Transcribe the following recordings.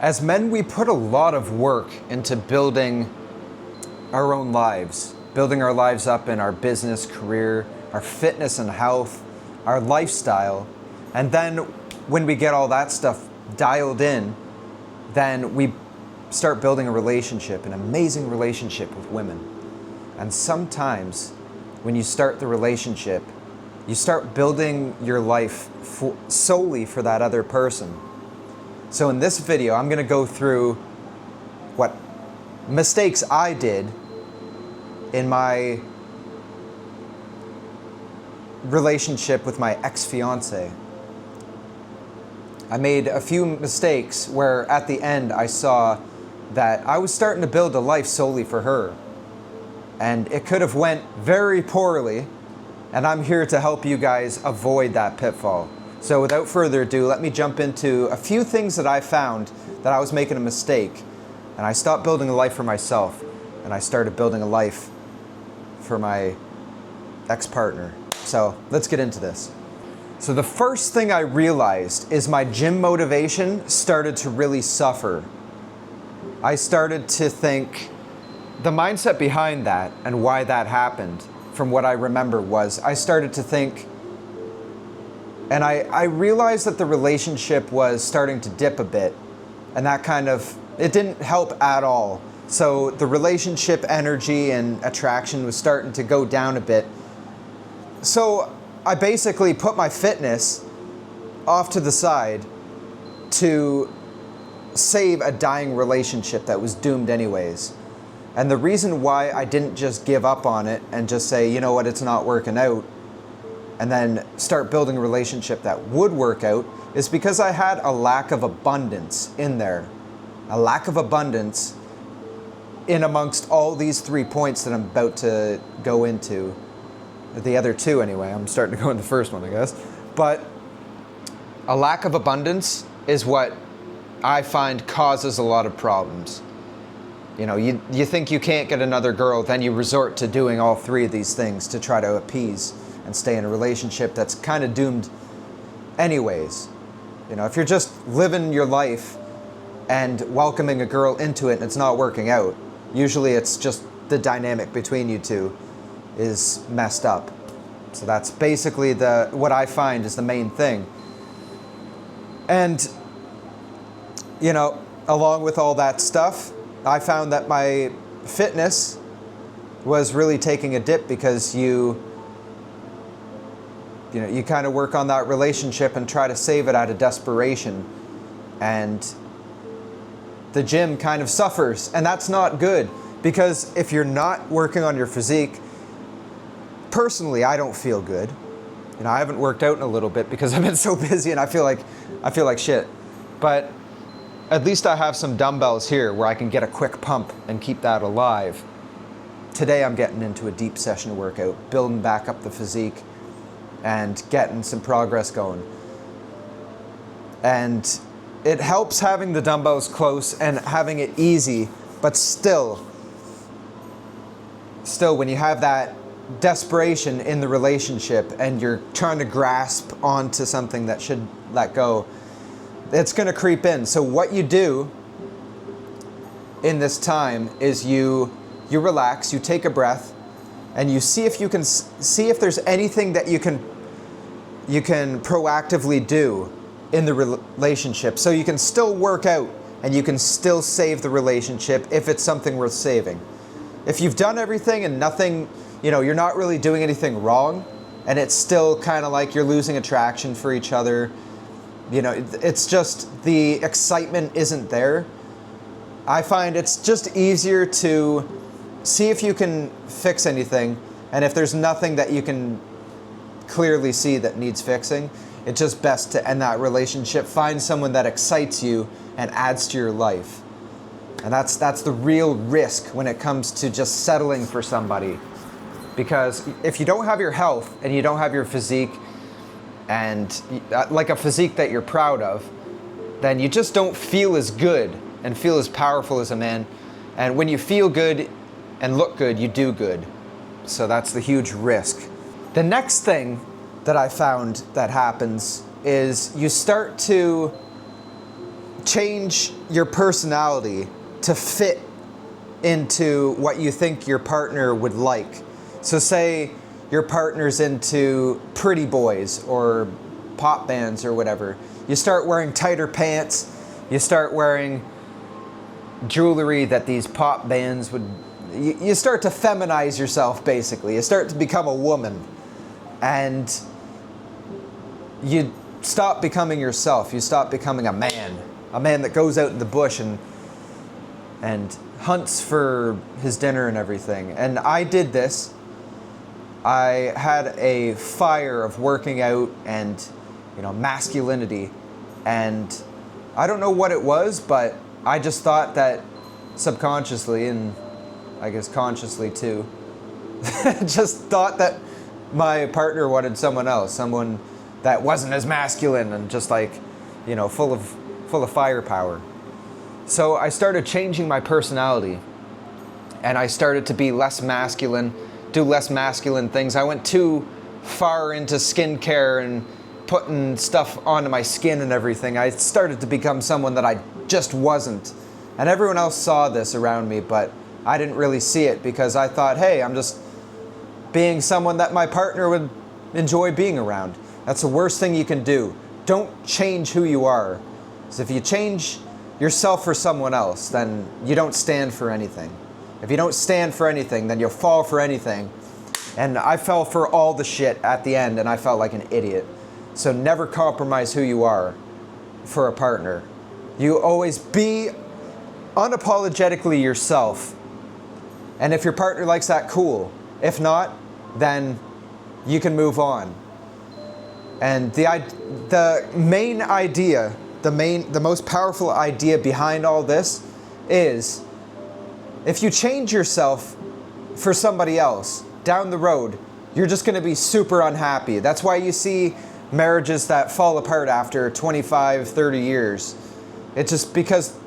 As men, we put a lot of work into building our own lives, building our lives up in our business, career, our fitness and health, our lifestyle. And then when we get all that stuff dialed in, then we start building a relationship, an amazing relationship with women. And sometimes when you start the relationship, you start building your life solely for that other person. So in this video, I'm going to go through what mistakes I did in my relationship with my ex-fiance. I made a few mistakes where at the end I saw that I was starting to build a life solely for her. And it could have went very poorly, and I'm here to help you guys avoid that pitfall. So without further ado, let me jump into a few things that I found that I was making a mistake, and I stopped building a life for myself, and I started building a life for my ex-partner. So let's get into this. So the first thing I realized is my gym motivation started to really suffer. I started to think, the mindset behind that and why that happened, from what I remember, was I started to think, and I realized that the relationship was starting to dip a bit, and that it didn't help at all. So the relationship energy and attraction was starting to go down a bit. So I basically put my fitness off to the side to save a dying relationship that was doomed anyways. And the reason why I didn't just give up on it and just say, you know what, it's not working out, and then start building a relationship that would work out, is because I had a lack of abundance in there. A lack of abundance in amongst all these 3 points that I'm about to go into. The other two anyway, I'm starting to go in the first one, I guess. But a lack of abundance is what I find causes a lot of problems. You know, you think you can't get another girl, then you resort to doing all 3 of these things to try to appease and stay in a relationship that's kind of doomed anyways. You know, if you're just living your life and welcoming a girl into it and it's not working out, usually it's just the dynamic between you two is messed up. So that's basically what I find is the main thing. And, you know, along with all that stuff, I found that my fitness was really taking a dip because you kind of work on that relationship and try to save it out of desperation, and the gym kind of suffers, and that's not good, because if you're not working on your physique, personally, I don't feel good. You know, I haven't worked out in a little bit because I've been so busy and I feel like shit. But at least I have some dumbbells here where I can get a quick pump and keep that alive. Today I'm getting into a deep session workout, building back up the physique and getting some progress going. And it helps having the dumbbells close and having it easy, but still when you have that desperation in the relationship and you're trying to grasp onto something that should let go, it's going to creep in. So what you do in this time is you relax, you take a breath, and you see if you can see if there's anything that you can proactively do in the relationship, so you can still work out and you can still save the relationship if it's something worth saving. If you've done everything and nothing, you know, you're not really doing anything wrong, and it's still kind of like you're losing attraction for each other, you know, it's just the excitement isn't there. I find it's just easier to see if you can fix anything, and if there's nothing that you can clearly see that needs fixing, it's just best to end that relationship. Find someone that excites you and adds to your life. And that's the real risk when it comes to just settling for somebody. Because if you don't have your health and you don't have your physique, and like a physique that you're proud of, then you just don't feel as good and feel as powerful as a man. And when you feel good and look good, you do good. So that's the huge risk. The next thing that I found that happens is you start to change your personality to fit into what you think your partner would like. So say your partner's into pretty boys or pop bands or whatever. You start wearing tighter pants, you start wearing jewelry that these pop bands would... You start to feminize yourself, basically. You start to become a woman. And you stop becoming yourself. You stop becoming a man that goes out in the bush and hunts for his dinner and everything. And I did this. I had a fire of working out and, masculinity. And I don't know what it was, but I just thought that subconsciously, and I guess consciously too, just thought that my partner wanted someone else, someone that wasn't as masculine and just like, full of firepower. So I started changing my personality, and I started to be less masculine, do less masculine things. I went too far into skincare and putting stuff onto my skin and everything. I started to become someone that I just wasn't. And everyone else saw this around me, but I didn't really see it because I thought, hey, I'm just being someone that my partner would enjoy being around. That's the worst thing you can do. Don't change who you are. Because if you change yourself for someone else, then you don't stand for anything. If you don't stand for anything, then you'll fall for anything. And I fell for all the shit at the end, and I felt like an idiot. So never compromise who you are for a partner. You always be unapologetically yourself. And if your partner likes that, cool. If not, then you can move on. And the main idea, the most powerful idea behind all this is, if you change yourself for somebody else down the road, you're just going to be super unhappy. That's why you see marriages that fall apart after 25, 30 years. It's just because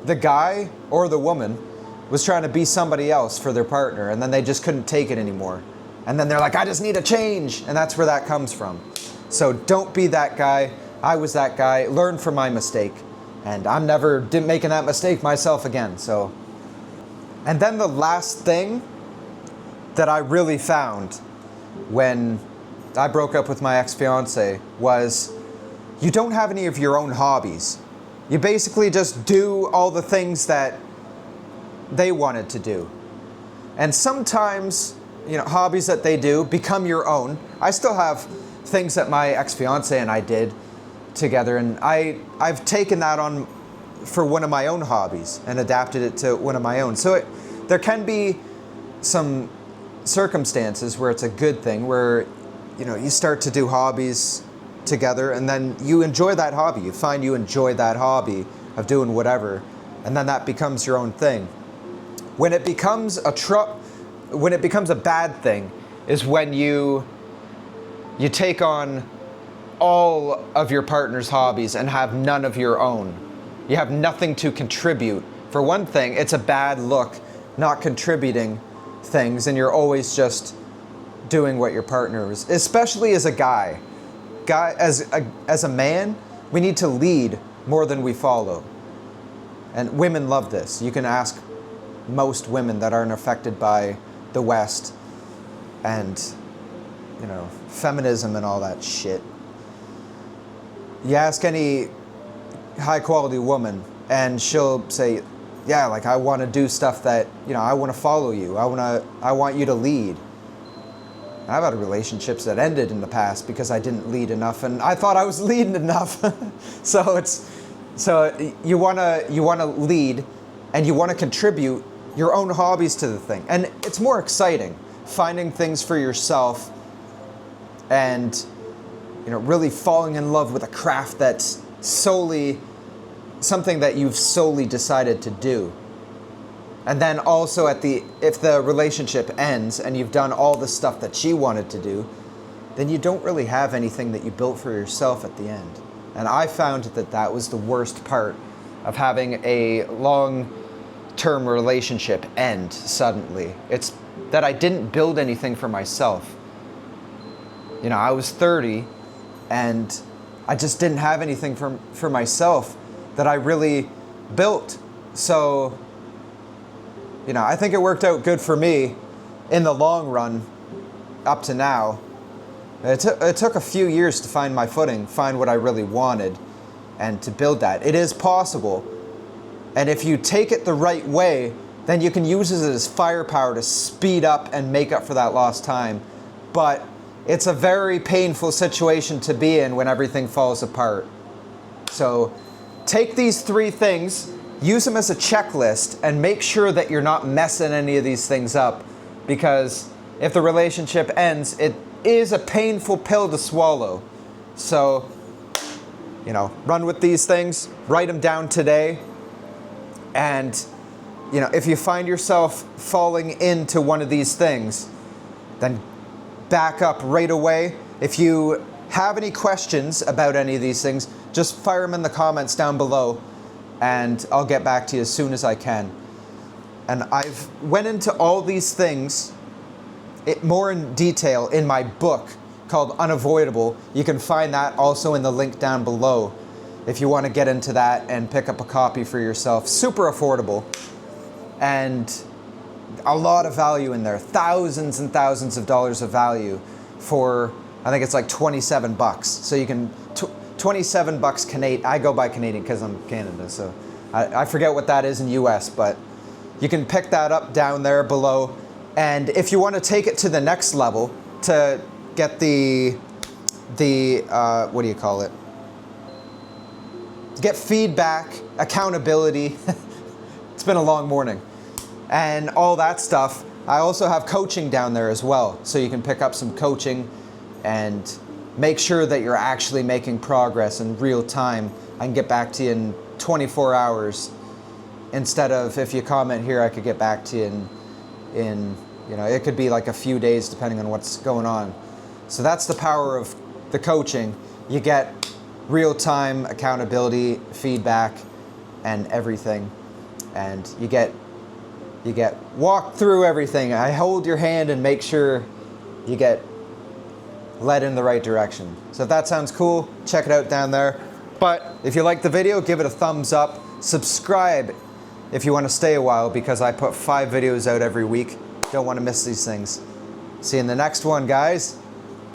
the guy or the woman was trying to be somebody else for their partner, and then they just couldn't take it anymore. And then they're like, I just need a change. And that's where that comes from. So don't be that guy. I was that guy. Learn from my mistake. And I'm never making that mistake myself again. So, and then the last thing that I really found when I broke up with my ex-fiance was, you don't have any of your own hobbies. You basically just do all the things that they wanted to do. And sometimes, hobbies that they do become your own. I still have things that my ex-fiance and I did together, and I've taken that on for one of my own hobbies and adapted it to one of my own. So there can be some circumstances where it's a good thing, where you start to do hobbies together, and then you enjoy that hobby. You find you enjoy that hobby of doing whatever, and then that becomes your own thing. When it becomes a bad thing is when you take on all of your partner's hobbies and have none of your own. You have nothing to contribute. For one thing, it's a bad look, not contributing things, and you're always just doing what your partner is, especially as a guy. As a man, we need to lead more than we follow. And women love this. You can ask most women that aren't affected by the West and, feminism and all that shit. You ask any high quality woman and she'll say, yeah, like, I want to do stuff that, I want to follow you. I want you to lead. I've had relationships that ended in the past because I didn't lead enough, and I thought I was leading enough. So you wanna lead, and you want to contribute your own hobbies to the thing, and it's more exciting finding things for yourself, and really falling in love with a craft that's solely something that you've solely decided to do. And then also if the relationship ends and you've done all the stuff that she wanted to do, then you don't really have anything that you built for yourself at the end. And I found that was the worst part of having a long-term relationship end suddenly. It's that I didn't build anything for myself. I was 30 and I just didn't have anything for myself. that I really built. So, you know, I think it worked out good for me in the long run up to now. It took a few years to find my footing, find what I really wanted, and to build that. It is possible. And if you take it the right way, then you can use it as firepower to speed up and make up for that lost time. But it's a very painful situation to be in when everything falls apart. So take these 3 things, use them as a checklist, and make sure that you're not messing any of these things up. Because if the relationship ends, it is a painful pill to swallow. So, you know, run with these things, write them down today. And, you know, if you find yourself falling into one of these things, then back up right away. If you have any questions about any of these things, just fire them in the comments down below and I'll get back to you as soon as I can. And I've went into all these things more in detail in my book called Unavoidable. You can find that also in the link down below if you want to get into that and pick up a copy for yourself. Super affordable and a lot of value in there. Thousands and thousands of dollars of value for, I think it's like 27 bucks. So you can, 27 bucks Canadian. I go by Canadian because I'm Canada, so I forget what that is in US, but you can pick that up down there below. And if you want to take it to the next level, to get the what do you call it? Get feedback, accountability. It's been a long morning. And all that stuff. I also have coaching down there as well. So you can pick up some coaching and make sure that you're actually making progress in real time. I can get back to you in 24 hours instead of, if you comment here, I could get back to you in you know, it could be like a few days depending on what's going on. So that's the power of the coaching. You get real-time accountability, feedback, and everything. And you get walked through everything. I hold your hand and make sure you get led in the right direction. So if that sounds cool, check it out down there. But if you like the video, give it a thumbs up. Subscribe if you want to stay a while, because I put 5 videos out every week. Don't want to miss these things. See you in the next one, guys.